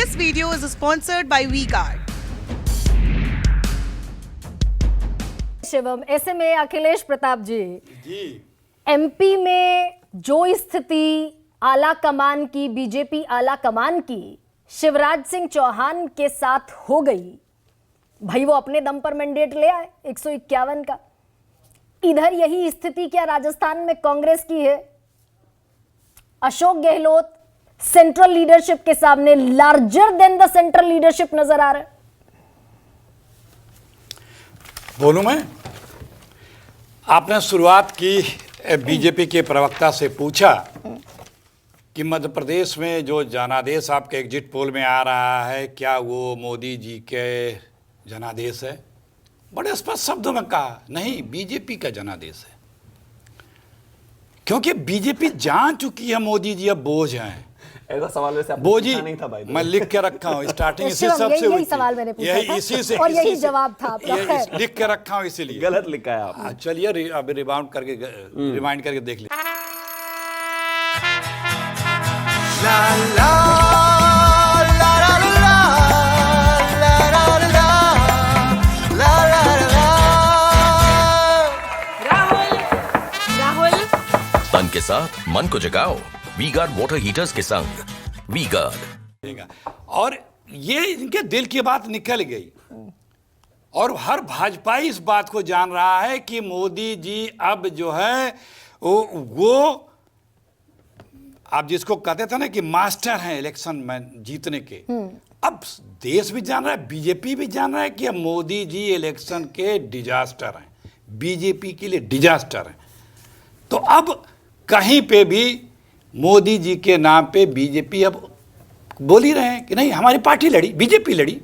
This video is sponsored by V-Guard. Shivam, ऐसे में अखिलेश प्रताप जी जी MP में जो स्थिति आला कमान की, बीजेपी आला कमान की शिवराज सिंह चौहान के साथ हो गई, भाई वो अपने दम पर मैंडेट ले आए 151 का। इधर यही स्थिति क्या राजस्थान में कांग्रेस की है? अशोक गहलोत सेंट्रल लीडरशिप के सामने larger than the central leadership नजर आ रहा है। बोलूं मैं? आपने शुरुआत की बीजेपी के प्रवक्ता से पूछा कि मध्य प्रदेश में जो जनादेश आपके एग्जिट पोल में आ रहा है, क्या वो मोदी जी के जनादेश है? बड़े स्पष्ट शब्दों में कहा, नहीं, बीजेपी का जनादेश है। क्योंकि बीजेपी जान चुकी है मोदी जी अब बोझ हैं। ऐसा सवाल वैसे आपने बोझ पूछा नहीं था भाई। मैं लिख के रखा हूँ, स्टार्टिंग इसी सबसे यही सवाल मैंने पूछा था इसी से और यही इसी से- जवाब था आपका। ये लिख के रखा हूँ इसीलिए। गलत लिखा है आपने। चलिए अभी रिमाइंड करके देख लीजिए। राहुल तन के साथ मन को जगाओ वी-गार्ड वाटर हीटर्स के संग। वी-गार्ड। ठीक है। और ये इनके दिल की बात निकल गई और हर भाजपाई इस बात को जान रहा है कि मोदी जी अब जो है वो आप जिसको कहते थे ना कि मास्टर हैं इलेक्शन में जीतने के, अब देश भी जान रहा है, बीजेपी भी जान रहा है कि अब मोदी जी इलेक्शन के डिजास्टर हैं, बीजेपी के लिए डिजास्टर हैं। तो अब कहीं पे भी मोदी जी के नाम पे बीजेपी अब बोल ही रहे हैं कि नहीं, हमारी पार्टी लड़ी, बीजेपी लड़ी।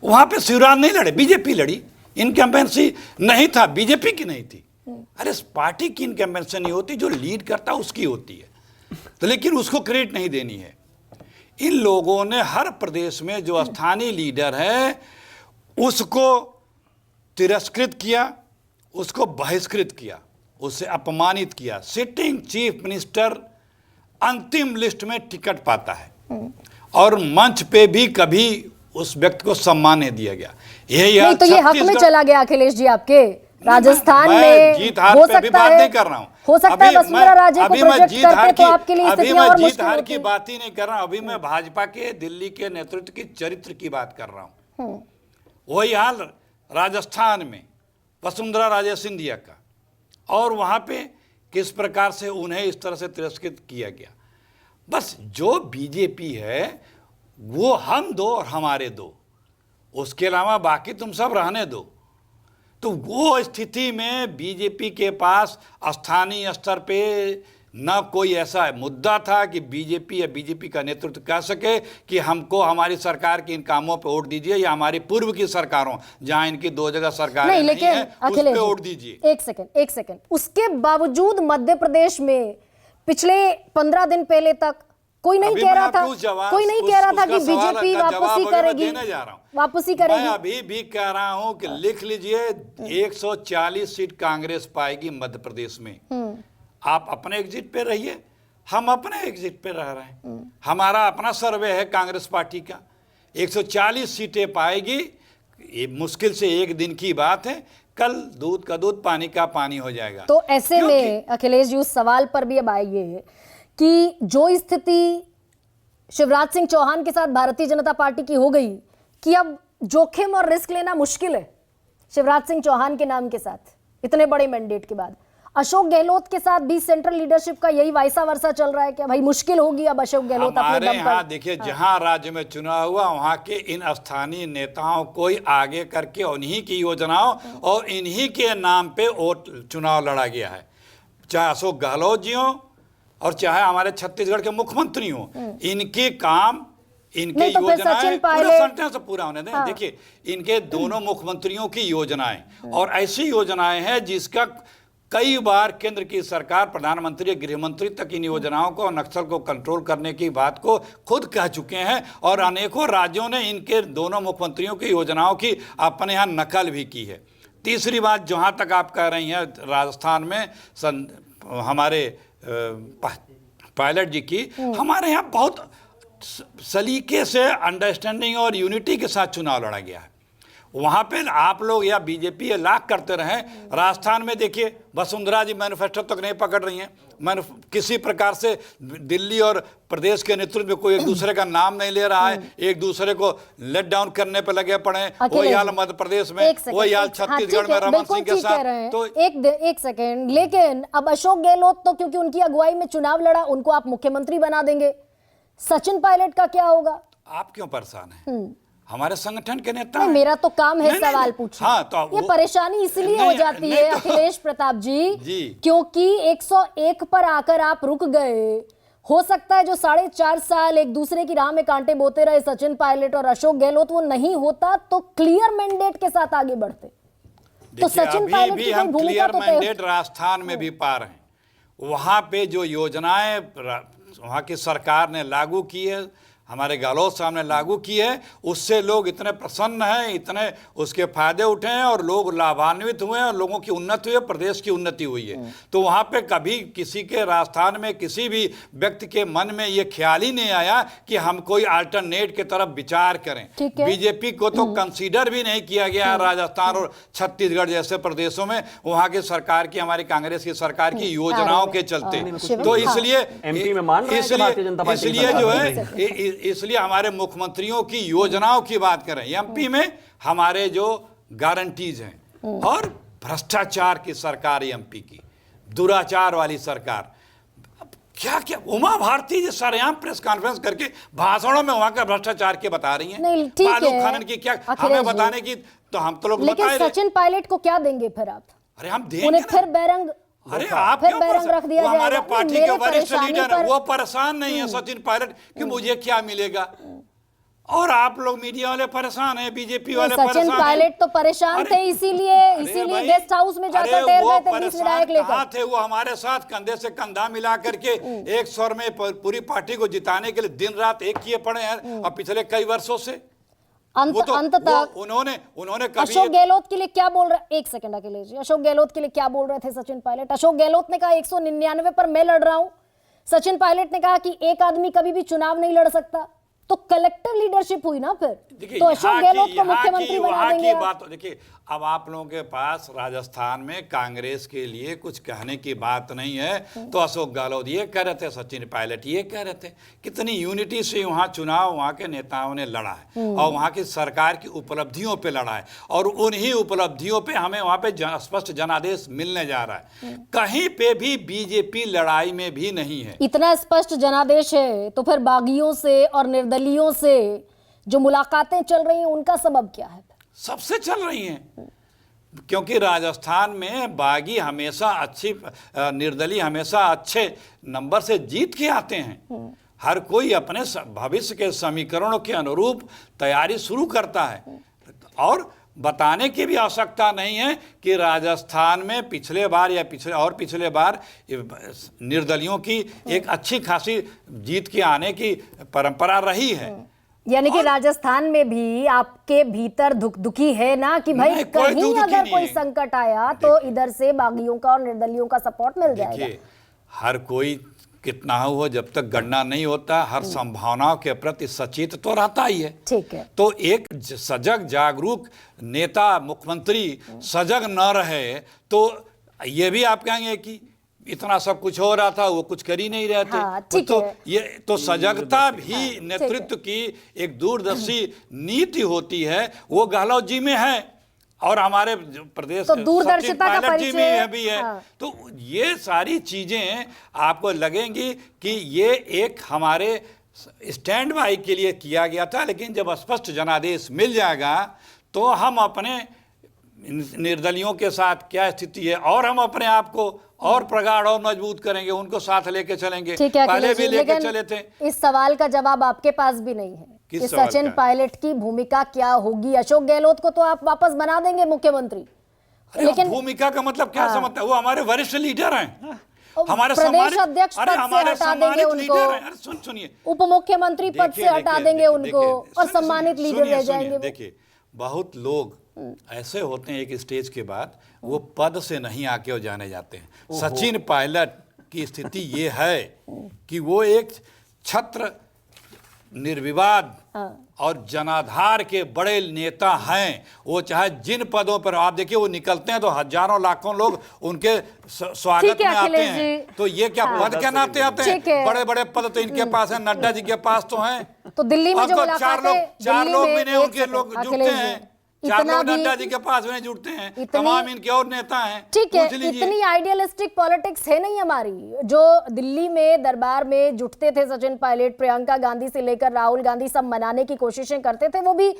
वहां पे शिवराज नहीं लड़े, बीजेपी लड़ी। इनकम्बेंसी नहीं था, बीजेपी की नहीं थी। अरे पार्टी की इनकम्बेंसी नहीं होती, जो लीड करता उसकी होती है। तो लेकिन उसको क्रेडिट नहीं देनी है। इन लोगों ने हर प्रदेश में जो स्थानीय लीडर है उसको तिरस्कृत किया, उसको बहिष्कृत किया, उसे अपमानित किया। सिटिंग चीफ मिनिस्टर अंतिम लिस्ट में टिकट पाता है और मंच पे भी कभी उस व्यक्ति को सम्मान नहीं दिया गया। नहीं तो ये हक में चला गया अखिलेश जी आपके राजस्थान में। जीत हार हो पे भी सकता बात है, नहीं कर रहा हूं। हो सकता है वसुंधरा राजे को अभी मैं प्रोजेक्ट जीत हार करते की तो आपके लिए अभी स्थितियां मैं और जीत मुश्किल हार होती। की बात ही नहीं कर रहा हूं। अभी मैं भाजपा के दिल्ली के नेतृत्व की चरित्र की बात कर रहा हूं। वही हाल राजस्थान में वसुंधरा राजे सिंधिया का, और वहां पे किस प्रकार से उन्हें इस तरह से तिरस्कृत किया गया। बस जो बीजेपी है वो हम दो और हमारे दो, उसके अलावा बाकी तुम सब रहने दो। तो वो स्थिति में बीजेपी के पास स्थानीय स्तर पे न कोई ऐसा मुद्दा था कि बीजेपी या बीजेपी का नेतृत्व कह सके कि हमको हमारी सरकार के इन कामों पे वोट दीजिए, या हमारी पूर्व की सरकारों जहां इनकी 2 जगह सरकार नहीं, नहीं लेकिन है उस पे वोट दीजिए। एक सेकंड, उसके बावजूद मध्य प्रदेश में पिछले 15 दिन पहले तक कोई नहीं कह रहा था, कोई नहीं कह रहा था कि बीजेपी वापसी करेगी, वापसी मैं करेगी। अभी भी कह रहा हूं कि लिख लीजिए 140 सीट कांग्रेस पाएगी मध्य प्रदेश में। आप अपने एग्जिट पे रहिए, हम अपने एग्जिट पे रह रहे हैं। हमारा अपना सर्वे है कांग्रेस पार्टी का, 140 सीटें पाएगी। ये मुश्किल से एक दिन की बात है, कल दूध का दूध पानी का पानी हो जाएगा। तो ऐसे में अखिलेश जी उस सवाल पर भी अब आइए कि जो स्थिति शिवराज सिंह चौहान के साथ भारतीय जनता पार्टी की हो गई कि अब जोखिम और रिस्क लेना मुश्किल है शिवराज सिंह चौहान के नाम के साथ इतने बड़े मैंडेट के बाद। अशोक गहलोत के साथ भी सेंट्रल लीडरशिप का यही वाइसा वर्सा चल रहा है क्या? भाई मुश्किल होगी अब अशोक गहलोत अपने हमारे दम पर। यहाँ देखिए, जहाँ राज्य में चुनाव हुआ वहाँ के इन स्थानीय नेताओं को ही आगे करके उन्हीं की योजनाओं और इन्हीं के नाम पे वोट चुनाव लड़ा गया है। चाहे अशोक गहलोत जी हों और चाहे हमारे छत्तीसगढ़ के मुख्यमंत्री हों, इनके काम, इनके नहीं तो फिर योजनाएं, सचिन पूरा पायलट- सेंटेंस पूरा होने दें। देखिए, इनके दोनों मुख्यमंत्रियों की योजनाएं, और ऐसी योजनाएं हैं जिसका कई बार केंद्र की सरकार, प्रधानमंत्री, गृह मंत्री तक इन योजनाओं को, नक्सल को कंट्रोल करने की बात को खुद कह चुके हैं, और अनेकों राज्यों ने इनके दोनों मुख्यमंत्रियों की योजनाओं की अपने यहाँ नकल भी की है। तीसरी बात, जहाँ तक आप कह रही हैं राजस्थान में हमारे पायलट जी की, हमारे यहाँ बहुत सलीके से अंडरस्टैंडिंग और यूनिटी के साथ चुनाव लड़ा गया है। वहाँ पे आप लोग या बीजेपी ये लाख करते रहें। राजस्थान में देखिए वसुंधरा जी मैनिफेस्टो तक नहीं पकड़ रही हैं, किसी प्रकार से दिल्ली और प्रदेश के नेतृत्व में कोई एक दूसरे का नाम नहीं ले रहा है, एक दूसरे को लेट डाउन करने पे लगे पड़े हैं। वही हाल मध्य प्रदेश में, वही हाल छत्तीसगढ़ में रमन सिंह के साथ। तो एक सेकेंड, लेकिन अब अशोक गहलोत तो क्योंकि उनकी अगुवाई में चुनाव लड़ा, उनको आप मुख्यमंत्री बना देंगे। सचिन पायलट का क्या होगा? आप क्यों परेशान हैं? हमारे संगठन के नेता नहीं, मेरा तो काम है सवाल पूछना। हाँ, तो ये परेशानी इसलिए हो जाती है अखिलेश प्रताप जी क्योंकि 101 पर आकर आप रुक गए। हो सकता है जो 4.5 साल एक दूसरे की राह में कांटे बोते रहे सचिन पायलट और अशोक गहलोत, वो नहीं होता तो क्लियर मैंडेट के साथ आगे बढ़ते। तो सचिन पायलट की हम भूमिका क्लियर तो मैंडेट राजस्थान में भी पा रहे हैं। वहां पे जो योजनाएं वहां की सरकार ने लागू की है, हमारे गहलोत साहब ने लागू की है, उससे लोग इतने प्रसन्न हैं, इतने उसके फायदे उठे हैं और लोग लाभान्वित हुए हैं और लोगों की उन्नति हुई है, प्रदेश की उन्नति हुई है। तो वहाँ पे कभी किसी के राजस्थान में किसी भी व्यक्ति के मन में ये ख्याल ही नहीं आया कि हम कोई अल्टरनेट की तरफ विचार करें। बीजेपी को तो कंसीडर भी नहीं किया गया राजस्थान और छत्तीसगढ़ जैसे प्रदेशों में, वहाँ की सरकार की, हमारी कांग्रेस की सरकार की योजनाओं के चलते। तो इसलिए जो है, इसलिए हमारे मुख्यमंत्रियों की योजनाओं की बात करें। एमपी में हमारे जो गारंटीज हैं और भ्रष्टाचार की सरकार, एमपी की दुराचार वाली सरकार, क्या क्या उमा भारती जी सरेआम प्रेस कॉन्फ्रेंस करके भाषणों में वहां का भ्रष्टाचार के बता रही हैं, बालू खनन की क्या हमें बताने की, तो हम तो लोग लेकिन सचिन पायलट को क्या देंगे फिर आप? अरे हम देंगे उन्हें फिर बैरंग, अरे आप फिर बैरंग रख दिया जाएगा। हमारे पार्टी के वरिष्ठ लीडर वो परेशान नहीं है सचिन पायलट कि मुझे क्या मिलेगा, और आप लोग मीडिया वाले परेशान हैं, बीजेपी वाले परेशान हैं। सचिन पायलट तो परेशान थे, इसीलिए गेस्ट हाउस में जाकर ठहर गए थे 20 विधायक लेकर। थे वो हमारे साथ कंधे से कंधा मिला करके एक स्वर में पूरी पार्टी को जिताने के लिए दिन रात एक किए पड़े हैं, और पिछले कई वर्षों से अंत तक उन्होंने अशोक गहलोत के लिए क्या बोल रहे? एक सेकंड अखिलेश जी, अशोक गहलोत के लिए क्या बोल रहे थे सचिन पायलट? अशोक गहलोत ने कहा 199 पर मैं लड़ रहा हूं। सचिन पायलट ने कहा कि एक आदमी कभी भी चुनाव नहीं लड़ सकता। तो कलेक्टिव लीडरशिप हुई ना फिर, तो अशोक गहलोत को मुख्यमंत्री बना देंगे। बात देखिए, अब आप लोगों के पास राजस्थान में कांग्रेस के लिए कुछ कहने की बात नहीं है, तो अशोक गहलोत ये कह रहे थे, सचिन पायलट ये कह रहे थे। कितनी यूनिटी से वहाँ चुनाव वहाँ के नेताओं ने लड़ा है और वहाँ की सरकार की उपलब्धियों पे लड़ा है, और उन्हीं उपलब्धियों पे हमें वहाँ पे स्पष्ट जनादेश मिलने जा रहा है। कहीं पे भी बीजेपी लड़ाई में भी नहीं है। इतना स्पष्ट जनादेश है तो फिर बागियों से और निर्दलियों से जो मुलाकातें चल रही हैं उनका सबब क्या है? सबसे चल रही हैं, क्योंकि राजस्थान में बागी हमेशा अच्छी, निर्दलीय हमेशा अच्छे नंबर से जीत के आते हैं। हर कोई अपने भविष्य के समीकरणों के अनुरूप तैयारी शुरू करता है, और बताने की भी आवश्यकता नहीं है कि राजस्थान में पिछले बार या पिछले बार निर्दलियों की एक अच्छी खासी जीत के आने की परंपरा रही है। यानी कि राजस्थान में भी आपके भीतर दुखी है ना कि भाई कहीं अगर कोई संकट आया तो इधर से बागियों का और निर्दलियों का सपोर्ट मिल जाएगा। हर कोई कितना हो, जब तक गणना नहीं होता, हर संभावनाओं के प्रति सचेत तो रहता ही है। ठीक है। तो एक सजग जागरूक नेता, मुख्यमंत्री सजग न रहे तो ये भी आप कहेंगे कि इतना सब कुछ हो रहा था, वो कुछ कर ही नहीं रहे थे। तो ये तो सजगता भी नेतृत्व की एक दूरदर्शी नीति होती है, वो गहलोत जी में है और हमारे प्रदेश तो दूरदर्शिता का पायलट जी में भी है। हाँ। तो ये सारी चीजें आपको लगेंगी कि ये एक हमारे स्टैंड बाई के लिए किया गया था, लेकिन जब स्पष्ट जनादेश मिल जाएगा तो हम अपने निर्दलियों के साथ क्या स्थिति है, और हम अपने आप को और प्रगाढ़ और मजबूत करेंगे, उनको साथ लेके चलेंगे। पहले भी लेके चले थे। इस सवाल का जवाब आपके पास भी नहीं है कि सचिन पायलट की भूमिका क्या होगी। अशोक गहलोत को तो आप वापस बना देंगे मुख्यमंत्री, लेकिन भूमिका का मतलब क्या समझता है? वो हमारे वरिष्ठ लीडर हैं, हमारे प्रदेश अध्यक्ष पद से हटा देंगे उनको, सुनिए, उप मुख्यमंत्री पद से हटा देंगे उनको और सम्मानित लीडर रह जाएंगे। देखिए, बहुत लोग ऐसे होते हैं एक स्टेज के बाद वो पद से नहीं आके वो जाने जाते हैं। सचिन पायलट की स्थिति ये है कि वो एक छत्र निर्विवाद और जनाधार के बड़े नेता हैं। वो चाहे जिन पदों पर, आप देखिए वो निकलते हैं तो हजारों लाखों लोग उनके स्वागत ठीक है, में आते अखिलेश हैं। जी। तो ये क्या पद के नाते आते ठीक है। हैं? बड़े बड़े पद तो इनके पास है, नड्डा जी के पास तो हैं। तो दिल्ली में अब जो तो मुलाकात चार है, लोग दिल्ली भी में नहीं एक उनके सेकंड, लोग जुड़ते अखिलेश जी, हैं। चार इतना लोग भी- नड्डा जी के पास भी नहीं जुड़ते हैं, इतनी- तमाम इनके और नेता हैं। ठीक है, पूछ लीजिए। इतनी आइडियलिस्टिक पॉलिटिक्स है नहीं हमारी। जो दिल्ली में दरबार में जुटते थे सचिन पायलट, प्रियंका गांधी से लेकर राहुल गांधी, सब मनाने की कोशिशें करते थे, वो भी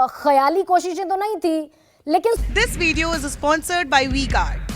ख्याली कोशिशें तो नहीं थी। लेकिन This video is sponsored by WeGuard.